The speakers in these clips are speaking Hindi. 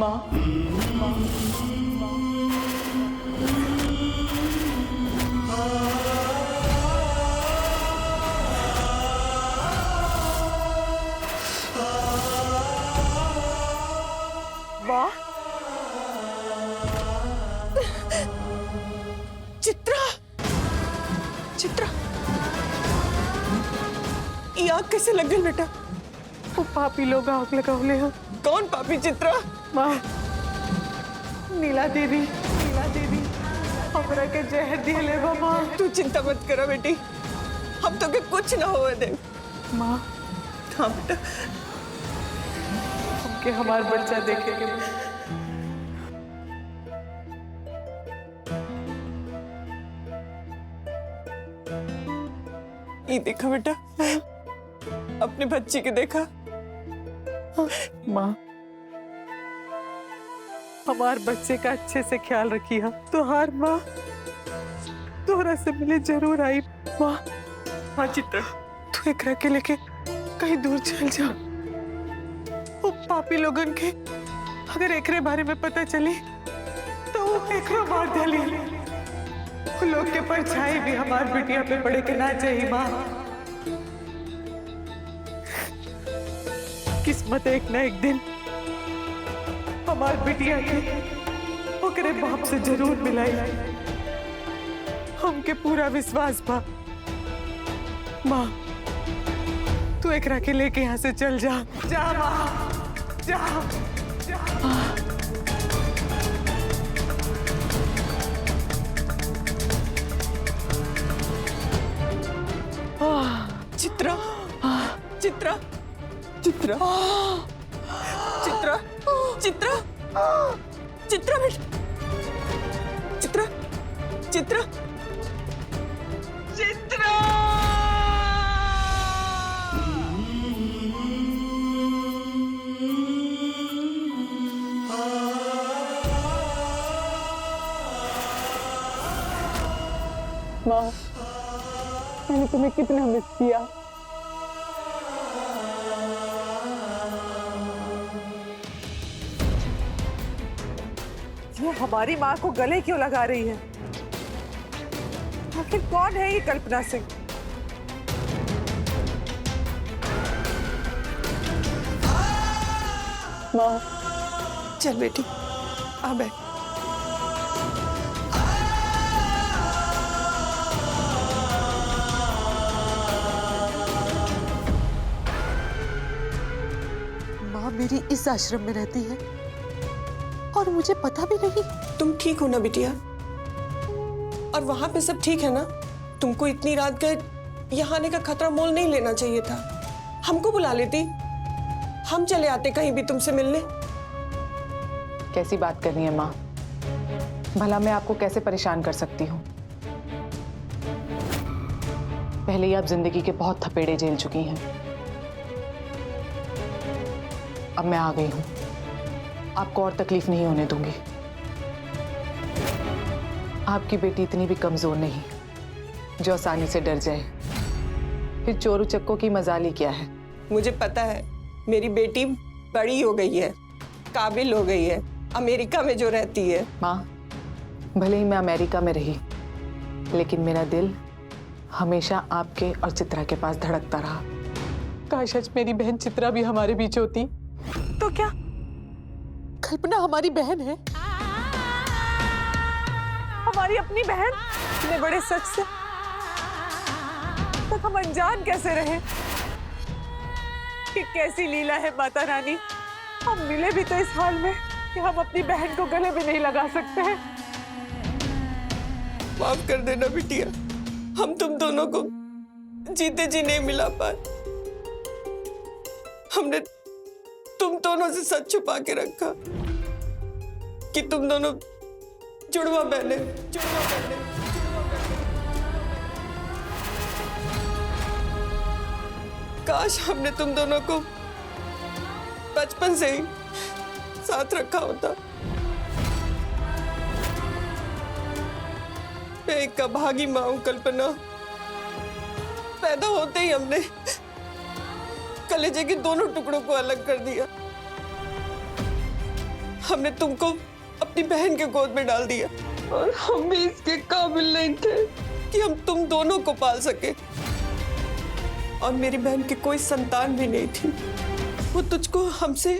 माँ, माँ, चित्रा, चित्रा, ये आग कैसे लग गई बेटा? वो पापी लोग आग लगावले हो। कौन पापी चित्रा? माँ, नीला देवी हमरा के जहर दिले बा माँ। तू चिंता मत करा बेटी, हम तो के कुछ ना होवे दे। माँ, हाँ बेटा, हमके हमार बच्चा देखे के ये देखा बेटा, अपने बच्ची के देखा। माँ, हमार बच्चे का अच्छे से ख्याल रखी है। तुहार माँ तोहरा से मिले जरूर आई। माँ, हाँ चित्रा, तू एकरा के लेके कहीं दूर चल जा। वो पापी लोगन के अगर एकरे बारे में पता चली तो वो एकरो मार डाली। वो लोग के परछाई भी हमार बिटिया पे पड़े के ना चाहिए। माँ, किस्मत एक ना एक दिन हमार बिटिया के ओकरे बाप से जरूर मिलाई। हमके पूरा विश्वास बा। माँ, तू एकरा के लेके यहाँ से चल जा। जा माँ, जा, जा। चित्रा, चित्रा, चित्रा, चित्रा, चित्रा, चित्रा बेटा, चित्रा, चित्रा, चित्रा। माँ, मैंने तुम्हें कितना मिस किया। ये हमारी माँ को गले क्यों लगा रही है? आखिर कौन है ये कल्पना सिंह? माँ, चल बेटी, आ बैठ। माँ मेरी इस आश्रम में रहती है और मुझे पता भी नहीं। तुम ठीक हो ना बिटिया? और वहां पे सब ठीक है ना? तुमको इतनी रात गए यहाँ आने का खतरा मोल नहीं लेना चाहिए था। हमको बुला लेती, हम चले आते कहीं भी तुमसे मिलने। कैसी बात कर रही है माँ? भला मैं आपको कैसे परेशान कर सकती हूँ? पहले ही आप जिंदगी के बहुत थपेड़े झेल चुकी हैं। अब मैं आ गई हूँ, आपको और तकलीफ नहीं होने दूंगी। आपकी बेटी इतनी भी कमजोर नहीं जो आसानी से डर जाए। फिर चोरू चक्कों की मजाल ही क्या है? मुझे पता है, मेरी बेटी बड़ी हो गई है, काबिल हो गई है, अमेरिका में जो रहती है। माँ, भले ही मैं अमेरिका में रही, लेकिन मेरा दिल हमेशा आपके और चित्रा के पास धड़कता रहा। काश आज मेरी बहन चित्रा भी हमारे बीच होती। तो क्या कल्पना हमारी बहन है? हमारी अपनी बहन? इतने बड़े सच से तक हम अनजान कैसे रहे? कि कैसी लीला है माता रानी, हम मिले भी तो इस हाल में कि हम अपनी बहन को गले भी नहीं लगा सकते हैं। माफ कर देना बिटिया, हम तुम दोनों को जीते जी नहीं मिला पाए। हमने तुम दोनों से सच छुपा के रखा कि तुम दोनों जुड़वा बहने, जुड़वा बहने। काश हमने तुम दोनों को बचपन से ही साथ रखा होता। मैं एक अभागी मां हूं कल्पना। पैदा होते ही हमने कलेजे के दोनों टुकड़ों को अलग कर दिया। हमने तुमको अपनी बहन के गोद में डाल दिया और हम भी इसके काबिल नहीं थे कि हम तुम दोनों को पाल सके। और मेरी बहन की कोई संतान भी नहीं थी। वो तुझको हमसे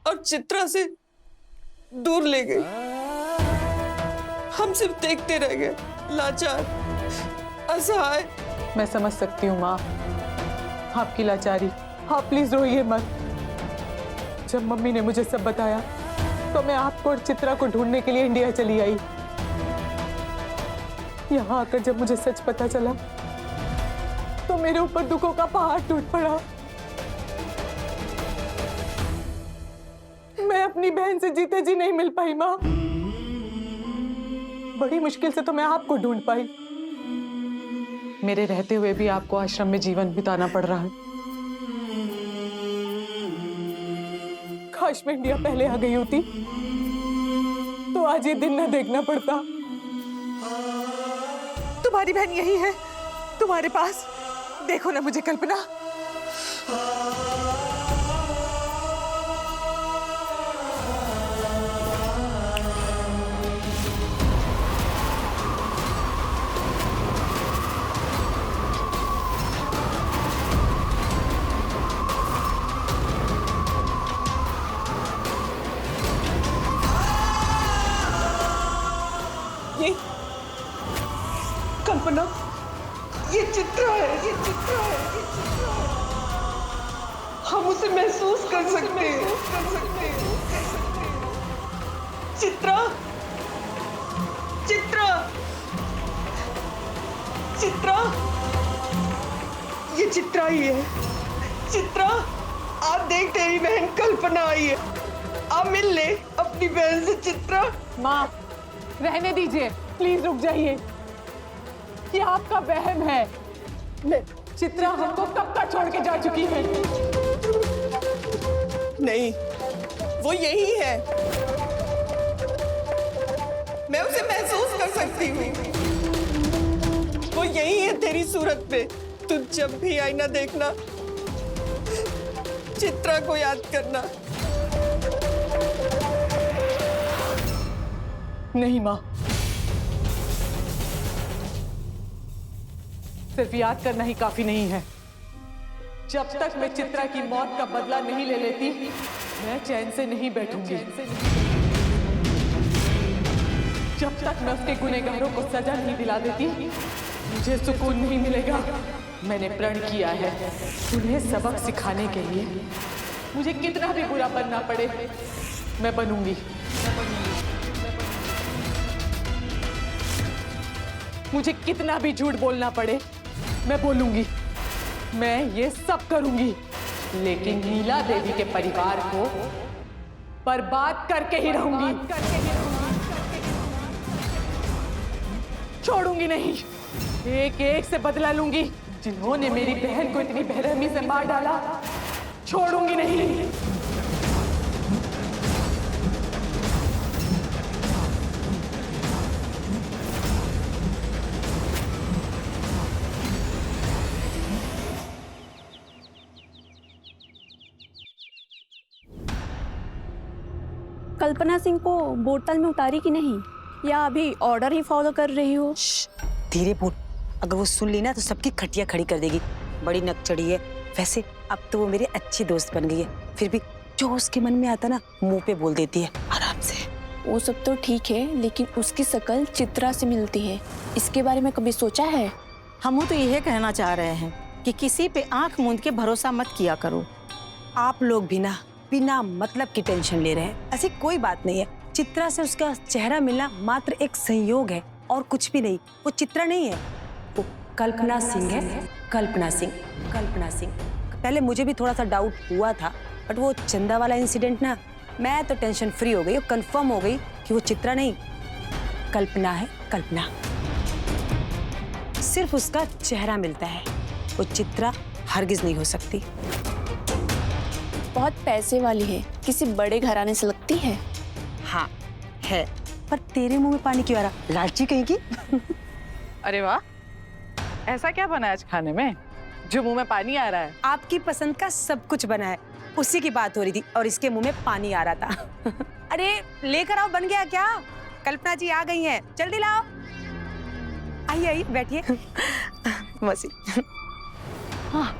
और चित्रा से दूर ले गई। हम सिर्फ देखते रह गए, लाचार, असहाय। मैं समझ सकती हूँ माँ आपकी लाचारी। आप प्लीज रोइए मत। जब मम्मी ने मुझे सब बताया तो मैं आपको और चित्रा को ढूंढने के लिए इंडिया चली आई। यहाँ आकर जब मुझे सच पता चला तो मेरे ऊपर दुखों का पहाड़ टूट पड़ा। मैं अपनी बहन से जीते जी नहीं मिल पाई माँ। बड़ी मुश्किल से तो मैं आपको ढूंढ पाई। मेरे रहते हुए भी आपको आश्रम में जीवन बिताना पड़ रहा है। काश मैं इंडिया पहले आ गई होती तो आज ये दिन न देखना पड़ता। तुम्हारी बहन यही है, तुम्हारे पास। देखो ना मुझे कल्पना। ये कल्पना, ये चित्रा है, ये चित्रा है, ये चित्रा है। हम उसे महसूस कर सकते हैं, चित्रा, चित्रा, चित्रा, ये चित्रा ही है। चित्रा, आप देख, तेरी बहन कल्पना आई है। आप मिल ले अपनी बहन से। चित्रा, माँ रहने दीजिए, प्लीज रुक जाइए। ये आपका वहम है। चित्रा हमको कब का छोड़ के जा चुकी है। नहीं, वो यही है। मैं उसे महसूस कर सकती हूँ। वो यही है तेरी सूरत पे। तू जब भी आईना देखना, चित्रा को याद करना। नहीं माँ, सिर्फ याद करना ही काफी नहीं है। जब तक मैं चित्रा की मौत का बदला नहीं ले लेती, मैं चैन से नहीं बैठूंगी। जब तक मैं उसके गुनहगारों को सजा नहीं दिला देती, मुझे सुकून नहीं मिलेगा। मैंने प्रण किया है, उन्हें सबक सिखाने के लिए मुझे कितना भी बुरा बनना पड़े, मैं बनूंगी। मुझे कितना भी झूठ बोलना पड़े, मैं बोलूंगी। मैं ये सब करूंगी, लेकिन नीला देवी के परिवार को बर्बाद करके ही रहूंगी। छोड़ूंगी नहीं। एक एक से बदला लूंगी। जिन्होंने मेरी बहन को इतनी बेरहमी से मार डाला, छोड़ूंगी नहीं। कल्पना सिंह को बोतल में उतारी कि नहीं, या अभी ऑर्डर ही फॉलो कर रही हो? धीरे बोल, अगर वो सुन ली ना तो सबकी खटिया खड़ी कर देगी। बड़ी नक चढ़ी है। वैसे अब तो वो मेरी अच्छी दोस्त बन गई है, फिर भी जो उसके मन में आता ना मुंह पे बोल देती है आराम से। वो सब तो ठीक है, लेकिन उसकी शक्ल चित्रा से मिलती है। इसके बारे में कभी सोचा है? हम तो यह कहना चाह रहे हैं कि किसी पे आंख मूंद के भरोसा मत किया करो। आप लोग भी ना बिना मतलब की टेंशन ले रहे हैं। ऐसी कोई बात नहीं है। चित्रा से उसका चेहरा मिलना मात्र एक संयोग है और कुछ भी नहीं। वो चित्रा नहीं है, वो कल्पना सिंह है। कल्पना सिंह, कल्पना सिंह। पहले मुझे भी थोड़ा सा डाउट हुआ था, बट वो चंदा वाला इंसिडेंट ना, मैं तो टेंशन फ्री हो गई और कंफर्म हो गई कि वो चित्रा नहीं, कल्पना है। कल्पना, सिर्फ उसका चेहरा मिलता है। वो चित्रा हरगिज नहीं हो सकती। बहुत पैसे वाली है, किसी बड़े घराने से लगती है। हाँ है, पर तेरे मुंह में पानी क्यों आ रहा, लालची कहीं की? अरे वाह, ऐसा क्या बना आज खाने में जो मुंह में पानी आ रहा है? आपकी पसंद का सब कुछ बना है। उसी की बात हो रही थी और इसके मुंह में पानी आ रहा था। अरे लेकर आओ, बन गया क्या? कल्पना जी आ गई हैं, जल्दी लाओ। आइए आइए बैठिए। मौसी। हाँ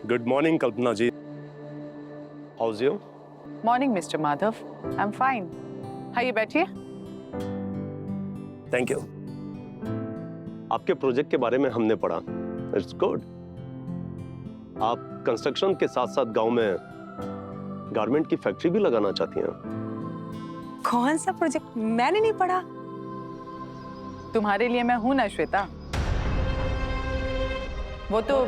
good morning Kalpana ji, how's you? Morning mister Madhav, I am fine. आइए बैठिए। Thank you. आपके प्रोजेक्ट के बारे में हमने पढ़ा, इट्स गुड। आप कंस्ट्रक्शन के साथ साथ गांव में गारमेंट की फैक्ट्री भी लगाना चाहती हैं। कौन सा प्रोजेक्ट? मैंने नहीं पढ़ा। तुम्हारे लिए मैं हूं ना श्वेता। वो तो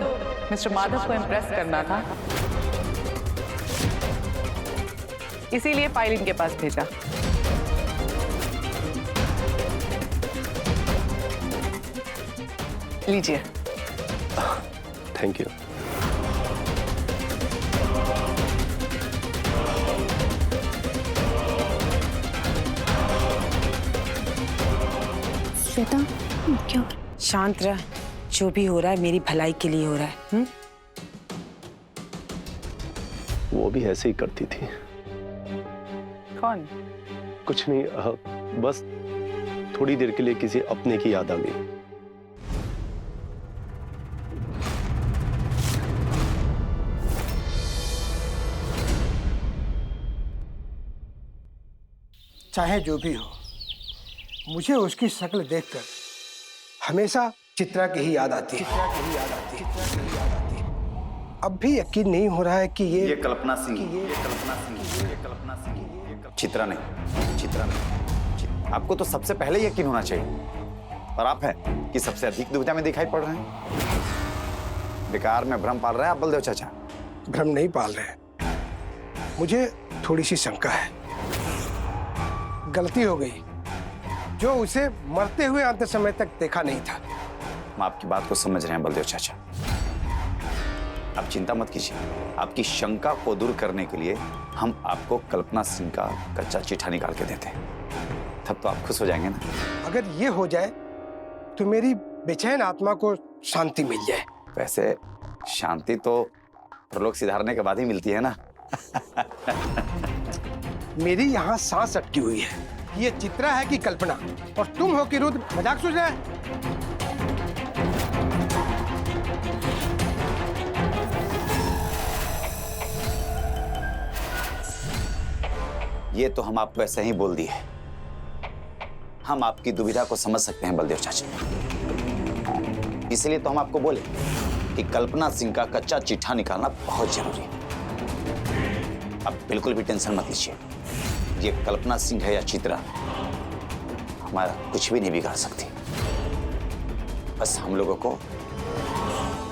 मिस्टर माधव को इम्प्रेस करना था, इसीलिए फाइल इनके पास भेजा। लीजिए। Thank you. श्वेता क्या? शांत रह, जो भी हो रहा है मेरी भलाई के लिए हो रहा है। वो भी ऐसे ही करती थी। कौन? कुछ नहीं, बस थोड़ी देर के लिए किसी अपने की याद आ गई। चाहे जो भी हो, मुझे उसकी शक्ल देखकर हमेशा चित्रा की ही याद आती है। अब भी यकीन नहीं हो रहा है कि ये कल्पना सिंह, चित्रा नहीं। आपको तो सबसे पहले यकीन होना चाहिए, पर आप हैं कि सबसे अधिक दुविधा में दिखाई पड़ रहे हैं। बेकार में भ्रम पाल रहे हैं आप बलदेव चाचा। भ्रम नहीं पाल रहे, मुझे थोड़ी सी शंका है। गलती हो गई, जो उसे मरते हुए अंत समय तक देखा नहीं था। हम आपकी बात को समझ रहे हैं बलदेव चाचा, आप चिंता मत कीजिए। आपकी शंका को दूर करने के लिए हम आपको कल्पना सिंह का कच्चा चिट्ठा निकाल के देते हैं, तब तो आप खुश हो जाएंगे ना। अगर ये हो जाए तो मेरी बेचैन आत्मा को शांति मिल जाए। वैसे शांति तो प्रलोक सिधारने के बाद ही मिलती है ना। मेरी यहाँ सांस अटकी हुई है। ये चित्रा है कि कल्पना? और तुम हो कि रुद्र? मजाक सोच रहे हैं? ये तो हम आपको ऐसे ही बोल दिए। हम आपकी दुविधा को समझ सकते हैं बलदेव चाचा, इसलिए तो हम आपको बोले कि कल्पना सिंह का कच्चा चिट्ठा निकालना बहुत जरूरी है। अब बिल्कुल भी टेंशन मत लीजिए। ये कल्पना सिंह है या चित्रा, हमारा कुछ भी नहीं बिगाड़ सकती। बस हम लोगों को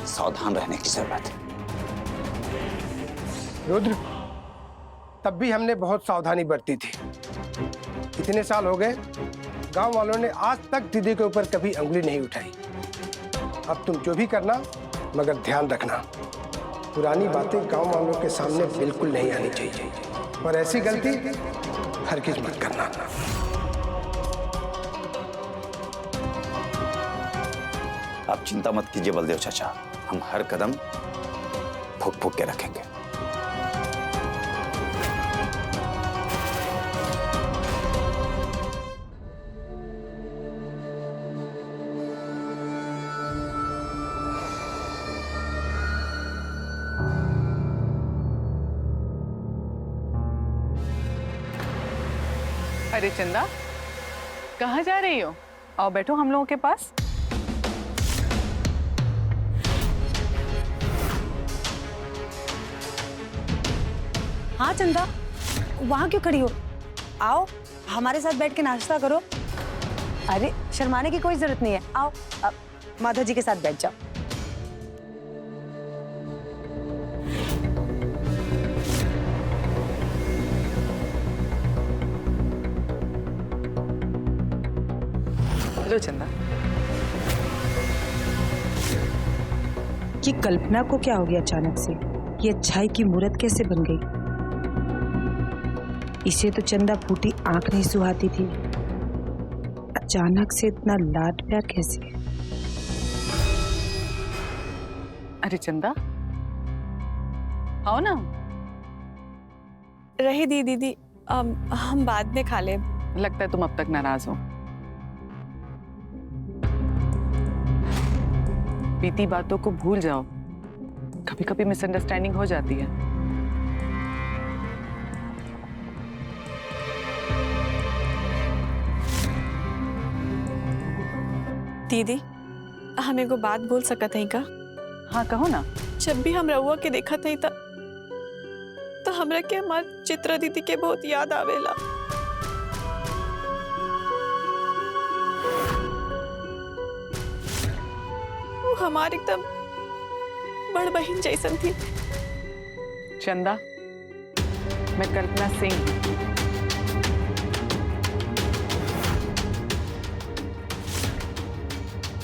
सावधान रहने की जरूरत है। रुद्र, तब भी हमने बहुत सावधानी बरती थी। इतने साल हो गए, गांव वालों ने आज तक दीदी के ऊपर कभी अंगुली नहीं उठाई। अब तुम जो भी करना, मगर ध्यान रखना, पुरानी बातें गांव वालों के सामने बिल्कुल नहीं आनी चाहिए। और ऐसी गलती हरगिज मत करना। आप चिंता मत कीजिए बलदेव चाचा, हम हर कदम फूक फूक के रखेंगे। अरे चंदा, कहाँ जा रही हो? आओ बैठो हम लोगों के पास। हाँ चंदा, वहां क्यों खड़ी हो? आओ हमारे साथ बैठ के नाश्ता करो। अरे शर्माने की कोई जरूरत नहीं है, आओ माधव जी के साथ बैठ जाओ। लो चंदा। कि कल्पना को क्या हो गया अचानक से? ये अच्छाई की मूरत कैसे बन गई? इसे तो चंदा फूटी आंख नहीं सुहाती थी, अचानक से इतना लाड प्यार कैसे? अरे चंदा, आओ ना। रही दी दीदी, हम बाद में खा ले। लगता है तुम अब तक नाराज हो। बीती बातों को भूल जाओ, कभी कभी मिसअंडरस्टैंडिंग हो जाती है। दीदी, हमें को बात बोल सकत है का? हाँ कहो ना। जब भी हम रहुआ के देखा था तो हमरा के हमार चित्रा दीदी के बहुत याद आवेला। वो हमारी एकदम बड़ बहन जैसन थी। चंदा, मैं कल्पना सिंह।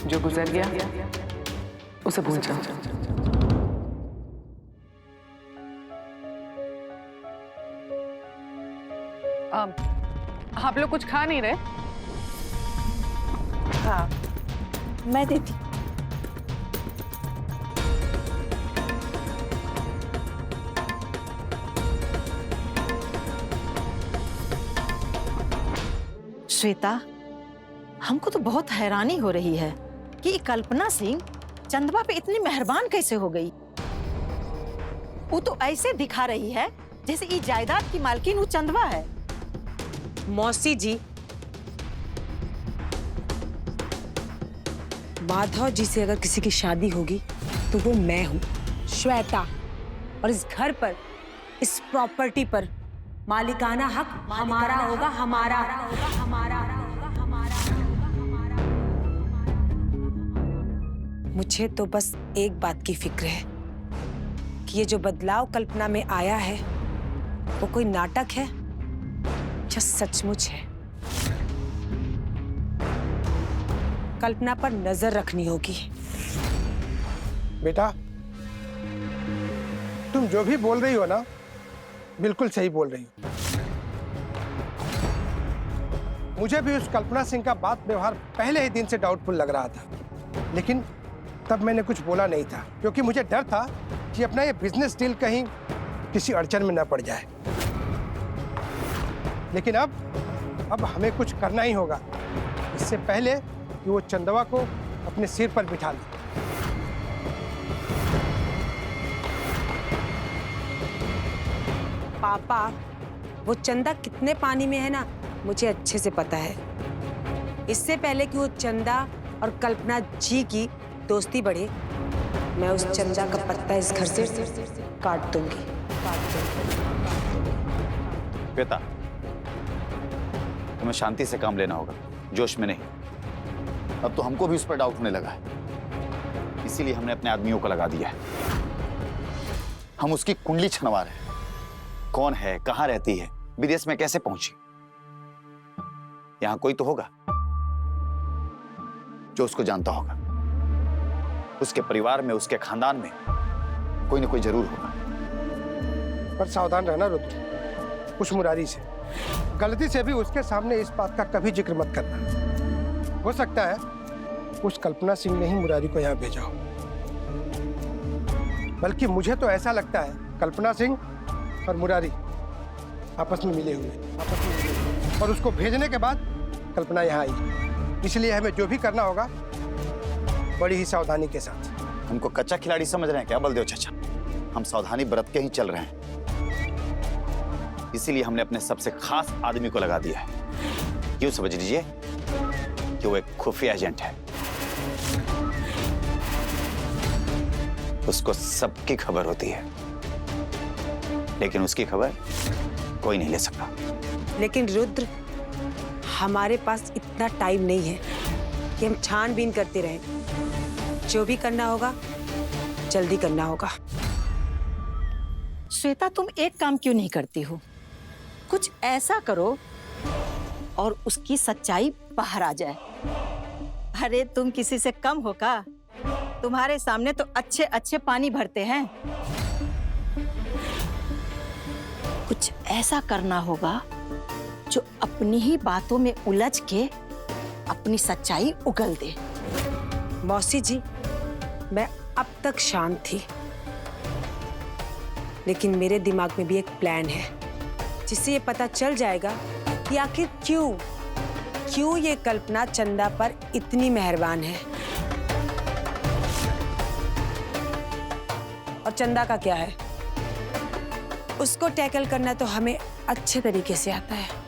जो गुजर गया उसे भूल जाओ। आप लोग कुछ खा नहीं रहे? हाँ, मैं देती। श्वेता, हमको तो बहुत हैरानी हो रही है कि ये कल्पना सिंह चंदवा पे इतनी मेहरबान कैसे हो गई। वो तो ऐसे दिखा रही है जैसे ये जायदाद की मालकिन वो चंदवा है। मौसी जी, माधव जी से अगर किसी की शादी होगी तो वो मैं हूँ, श्वेता। और इस घर पर, इस प्रॉपर्टी पर मालिकाना हक हमारा होगा, हमारा होगा, हमारा होगा, हमारा होगा, हमारा। मुझे तो बस एक बात की फिक्र है कि ये जो बदलाव कल्पना में आया है वो कोई नाटक है या सचमुच है। कल्पना पर नजर रखनी होगी। बेटा, तुम जो भी बोल रही हो ना, बिल्कुल सही बोल रही हो। मुझे भी उस कल्पना सिंह का बात व्यवहार पहले ही दिन से डाउटफुल लग रहा था, लेकिन तब मैंने कुछ बोला नहीं था क्योंकि मुझे डर था कि अपना ये बिजनेस डील कहीं किसी अड़चन में न पड़ जाए। लेकिन अब हमें कुछ करना ही होगा, इससे पहले कि वो चंदवा को अपने सिर पर बिठा ले। पापा, वो चंदा कितने पानी में है ना, मुझे अच्छे से पता है। इससे पहले कि वो चंदा और कल्पना जी की दोस्ती बढ़े, मैं उस चंदा का पत्ता इस घर से काट दूंगी। बेटा, तुम्हें शांति से काम लेना होगा, जोश में नहीं। अब तो हमको भी उस पर डाउट होने लगा है, इसीलिए हमने अपने आदमियों को लगा दिया है। हम उसकी कुंडली छनवा रहे हैं। कौन है, कहां रहती है, विदेश में कैसे पहुंची। यहां कोई तो होगा जो उसको जानता होगा। उसके परिवार में, उसके खानदान में कोई ना कोई जरूर होगा। पर सावधान रहना रुद्र, उस मुरारी से गलती से भी उसके सामने इस बात का कभी जिक्र मत करना। हो सकता है उस कल्पना सिंह ने ही मुरारी को यहाँ भेजा हो। बल्कि मुझे तो ऐसा लगता है कल्पना सिंह और मुरारी आपस में मिले हुए, और उसको भेजने के बाद कल्पना यहाँ आई। इसलिए हमें जो भी करना होगा बड़ी ही सावधानी के साथ। हमको कच्चा खिलाड़ी समझ रहे हैं क्या बलदेव चाचा? हम सावधानी बरत के ही चल रहे हैं। इसीलिए हमने अपने सबसे खास आदमी को लगा दिया है। यूं समझ लीजिए कि वो एक खुफिया एजेंट है। उसको सबकी खबर होती है, लेकिन उसकी खबर कोई नहीं ले सकता। लेकिन रुद्र, हमारे पास इतना टाइम नहीं है कि हम छानबीन करते रहें। जो भी करना होगा जल्दी करना होगा। श्वेता, तुम एक काम क्यों नहीं करती हो? कुछ ऐसा करो और उसकी सच्चाई बाहर आ जाए। अरे तुम किसी से कम हो का? तुम्हारे सामने तो अच्छे अच्छे पानी भरते हैं। कुछ ऐसा करना होगा जो अपनी ही बातों में उलझ के अपनी सच्चाई उगल दे। मौसी जी, मैं अब तक शांत थी, लेकिन मेरे दिमाग में भी एक प्लान है जिससे ये पता चल जाएगा कि आखिर क्यों ये कल्पना चंदा पर इतनी मेहरबान है। और चंदा का क्या है, उसको टैकल करना तो हमें अच्छे तरीके से आता है।